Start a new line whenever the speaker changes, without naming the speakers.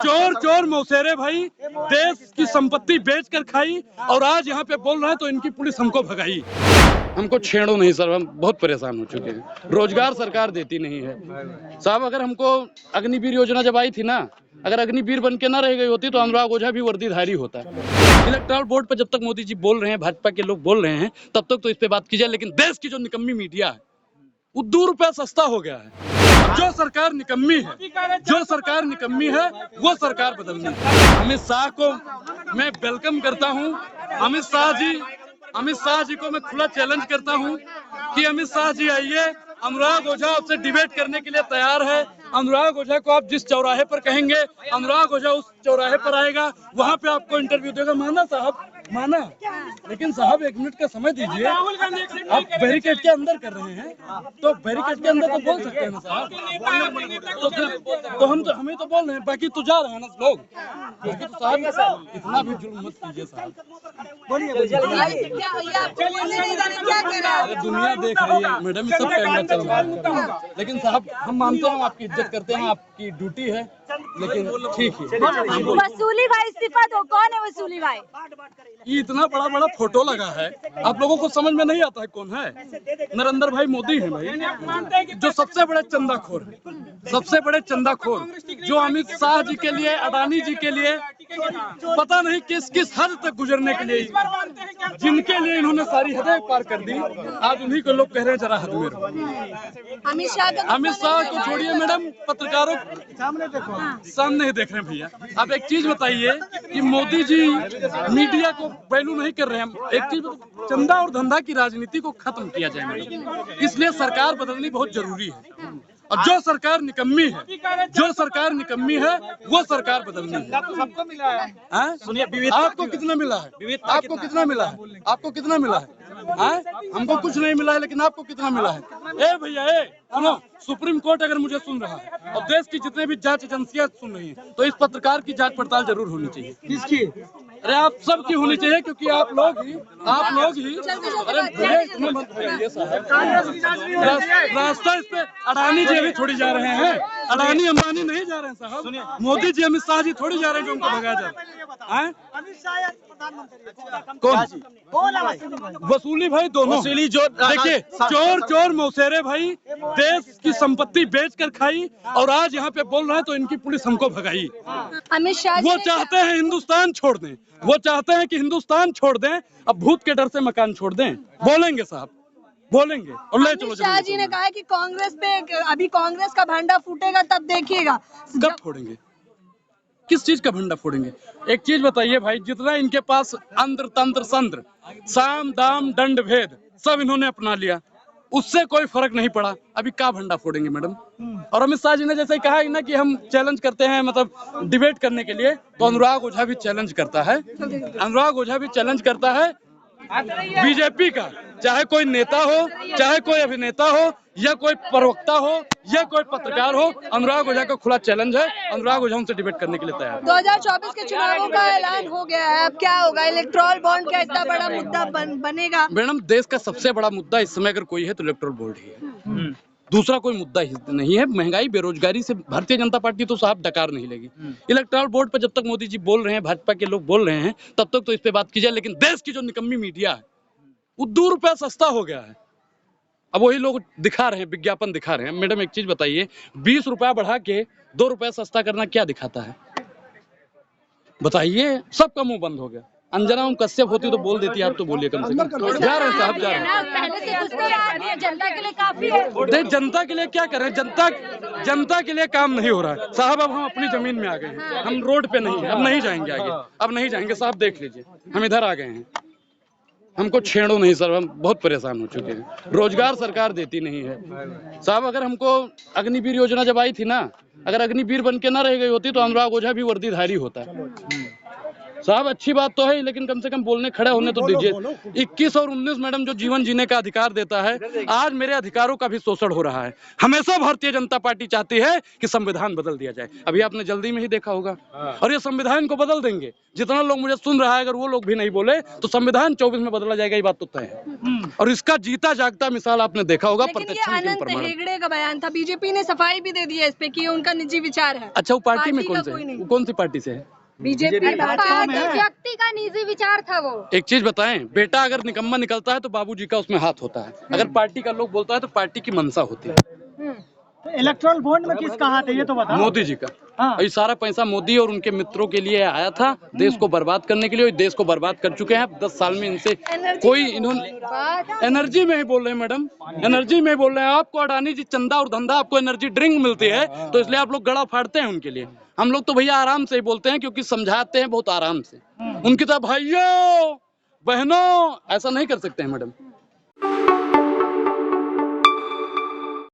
चोर चोर मौसेरे भाई, देश की संपत्ति बेचकर खाई और आज यहाँ पे बोल रहे हैं तो इनकी पुलिस हमको भगाई। हमको छेड़ो नहीं सर, हम बहुत परेशान हो चुके हैं। रोजगार सरकार देती नहीं है साहब। अगर हमको अग्निवीर योजना जब आई थी ना, अगर अग्निवीर बन के ना रह गई होती तो अनुराग ओझा भी वर्दीधारी होता। इलेक्टोरल बोर्ड पर जब तक मोदी जी बोल रहे हैं, भाजपा के लोग बोल रहे हैं, तब तक तो इस पे बात की जाए, लेकिन देश की जो निकम्मी मीडिया है वो ₹2 सस्ता हो गया है। जो सरकार निकम्मी है वो सरकार बदलनी है। अमित शाह को मैं वेलकम करता हूँ। अमित शाह जी को मैं खुला चैलेंज करता हूँ कि अमित शाह जी आइए, अनुराग ओझा आपसे डिबेट करने के लिए तैयार है। अनुराग ओझा को आप जिस चौराहे पर कहेंगे, अनुराग ओझा उस चौराहे पर आएगा, वहाँ पे आपको इंटरव्यू देगा। माना साहब, माना, लेकिन साहब 1 मिनट का समय दीजिए। आप बैरिकेड के अंदर कर रहे हैं तो बैरिकेड के अंदर तो बोल सकते हैं ना साहब। तो हमें तो बोल रहे हैं, बाकी तो जा रहे हैं ना लोग। बाकी तो साहब इतना भी जुल्म मत कीजिए साहब। दुनिया देख रही है मैडम, ये सब कैमरा चल रहा है। लेकिन साहब हम मानते हैं, आपकी इज्जत करते हैं, आपकी ड्यूटी है, लेकिन ठीक है।
वसूली भाई इस्तीफा दो। कौन है वसूली भाई?
ये इतना बड़ा बड़ा फोटो लगा है, आप लोगों को समझ में नहीं आता है कौन है? नरेंद्र भाई मोदी है भाई, जो सबसे बड़े चंदाखोर है, सबसे बड़े चंदाखोर, जो अमित शाह जी के लिए, अडानी जी के लिए पता नहीं किस किस हद तक गुजरने के लिए, जिनके लिए इन्होंने सारी हदें पार कर दी, आज उन्हीं को लोग कह रहे हैं जरा हद में रहो। अमित शाह को छोड़िए मैडम, पत्रकारों सामने ही देख रहे हैं भैया। आप एक चीज बताइए कि मोदी जी मीडिया को वैल्यू नहीं कर रहे हैं। एक चीज, चंदा और धंधा की राजनीति को खत्म किया जाए मैडम, इसलिए सरकार बदलनी बहुत जरूरी है। और जो सरकार निकम्मी है वो सरकार बदलनी है।
सबको मिला है।
सुनिए, आपको कितना मिला है? आपको कितना मिला है? आपको कितना मिला है? हमको कुछ नहीं मिला है, लेकिन आपको कितना मिला है? ए भैया, सुनो, सुप्रीम कोर्ट अगर मुझे सुन रहा है और देश की जितने भी जांच एजेंसियां सुन रही हैं, तो इस पत्रकार की जांच पड़ताल जरूर होनी चाहिए। किसकी? अरे आप सबकी होनी चाहिए, क्योंकि आप लोग ही अरे रास्ता इस पे अडानी जी अभी थोड़ी जा रहे हैं, अडानी अंबानी नहीं जा रहे हैं साहब। मोदी जी, अमित शाह जी थोड़ी जा रहे हैं जो उनको भगाया जा रहा है। कौन? वसूली भाई दोनों। वसूली जो देखिए, चोर चोर मौसेरे भाई, देश की संपत्ति बेचकर खाई और आज यहाँ पे बोल रहे हैं तो इनकी पुलिस हमको भगाई।
अमित शाह
वो चाहते हैं हिंदुस्तान छोड़ दें, वो चाहते हैं कि हिंदुस्तान छोड़ दें, अब भूत के डर से मकान छोड़ दें। बोलेंगे साहब, बोलेंगे और ले चलो।
अमित शाह जी ने कहा है कि कांग्रेस पे अभी कांग्रेस का भंडा फूटेगा, तब देखिएगा।
कब फोड़ेंगे? किस चीज का भंडा फोड़ेंगे? एक चीज बताइए भाई, जितना इनके पास अंतर तंत्र संत्र, साम दाम दंड भेद सब इन्होंने अपना लिया, उससे कोई फर्क नहीं पड़ा। अभी क्या भंडा फोड़ेंगे मैडम? और अमित शाह जी ने जैसे कहा ना कि हम चैलेंज करते हैं, मतलब डिबेट करने के लिए, तो अनुराग ओझा भी चैलेंज करता है। अनुराग ओझा भी चैलेंज करता है बीजेपी का, चाहे कोई नेता हो, चाहे कोई अभिनेता हो, या कोई प्रवक्ता हो, या कोई पत्रकार हो, अनुराग ओझा का खुला चैलेंज है। अनुराग ओझा उनसे डिबेट करने के लिए तैयार है।
2024 के चुनावों का ऐलान हो गया है, अब क्या होगा? इलेक्टोरल बॉन्ड क्या इतना बड़ा मुद्दा बनेगा?
मैडम, देश का सबसे बड़ा मुद्दा इस समय अगर कोई है तो इलेक्टोरल बॉन्ड ही है। दूसरा कोई मुद्दा ही नहीं है। महंगाई, बेरोजगारी से भारतीय जनता पार्टी तो साहब डकार नहीं लगी। इलेक्टोरल बोर्ड पर जब तक मोदी जी बोल रहे हैं, भाजपा के लोग बोल रहे हैं, तब तक तो इस पे बात की जाए, लेकिन देश की जो निकम्मी मीडिया है वो ₹2 सस्ता हो गया है। अब वही लोग दिखा रहे हैं, विज्ञापन दिखा रहे हैं। मैडम एक चीज बताइए, ₹20 बढ़ा के ₹2 सस्ता करना क्या दिखाता है? बताइए। सबका मुंह बंद हो गया। अंजना कश्यप होती तो बोल देती, आप तो बोलिए कम से कम। जा रहे हैं साहब, जा रहे हैं।
पहले से कुछ तो याद है, जनता के लिए काफी है।
जनता के लिए क्या करें? जनता के लिए काम नहीं हो रहा है साहब। अब हम अपनी जमीन में आ गए हैं, हम रोड पे नहीं है, अब नहीं जाएंगे आगे, अब नहीं जाएंगे साहब। देख लीजिए, हम इधर आ गए हैं। हमको छेड़ो नहीं सर, हम बहुत परेशान हो चुके हैं। रोजगार सरकार देती नहीं है साहब। अगर हमको अग्निवीर योजना जब आई थी ना, अगर अग्निवीर बन के ना रह गई होती तो अनुराग ओझा भी वर्दीधारी होता। साहब अच्छी बात तो है, लेकिन कम से कम बोलने खड़े होने तो दीजिए। 21 और 19 मैडम जो जीवन जीने का अधिकार देता है, आज मेरे अधिकारों का भी शोषण हो रहा है। हमेशा भारतीय जनता पार्टी चाहती है कि संविधान बदल दिया जाए। अभी आपने जल्दी में ही देखा होगा, और ये संविधान को बदल देंगे। जितना लोग मुझे सुन रहा है, अगर वो लोग भी नहीं बोले तो संविधान 24 में बदला जाएगा, ये बात तो तय है। और इसका जीता जागता मिसाल आपने देखा होगा।
लेकिन ये अनंत हेगड़े का बयान था, बीजेपी ने सफाई भी दे दी है इस पे कि ये उनका निजी विचार है।
अच्छा, वो पार्टी में
का
कौन सी पार्टी से है?
बीजेपी
व्यक्ति का निजी विचार था वो।
एक चीज बताएं, बेटा अगर निकम्मा निकलता है तो बाबूजी का उसमें हाथ होता है, अगर पार्टी का लोग बोलता है तो पार्टी की मंशा होती है।
तो इलेक्ट्रल बॉन्ड में किसका हाथ है ये तो बताओ।
मोदी जी का। ये सारा पैसा मोदी और उनके मित्रों के लिए आया था, देश को बर्बाद करने के लिए। देश को बर्बाद कर चुके हैं 10 साल में। इनसे कोई इन्होंने एनर्जी में ही बोल रहे हैं मैडम, एनर्जी में बोल रहे हैं। आपको अडानी जी चंदा और धंधा, आपको एनर्जी ड्रिंक मिलती है तो इसलिए आप लोग गला फाड़ते हैं उनके लिए। हम लोग तो भैया आराम से ही बोलते हैं, क्योंकि समझाते हैं बहुत आराम से। उनकी तरह भाइयों बहनों ऐसा नहीं कर सकते हैं मैडम।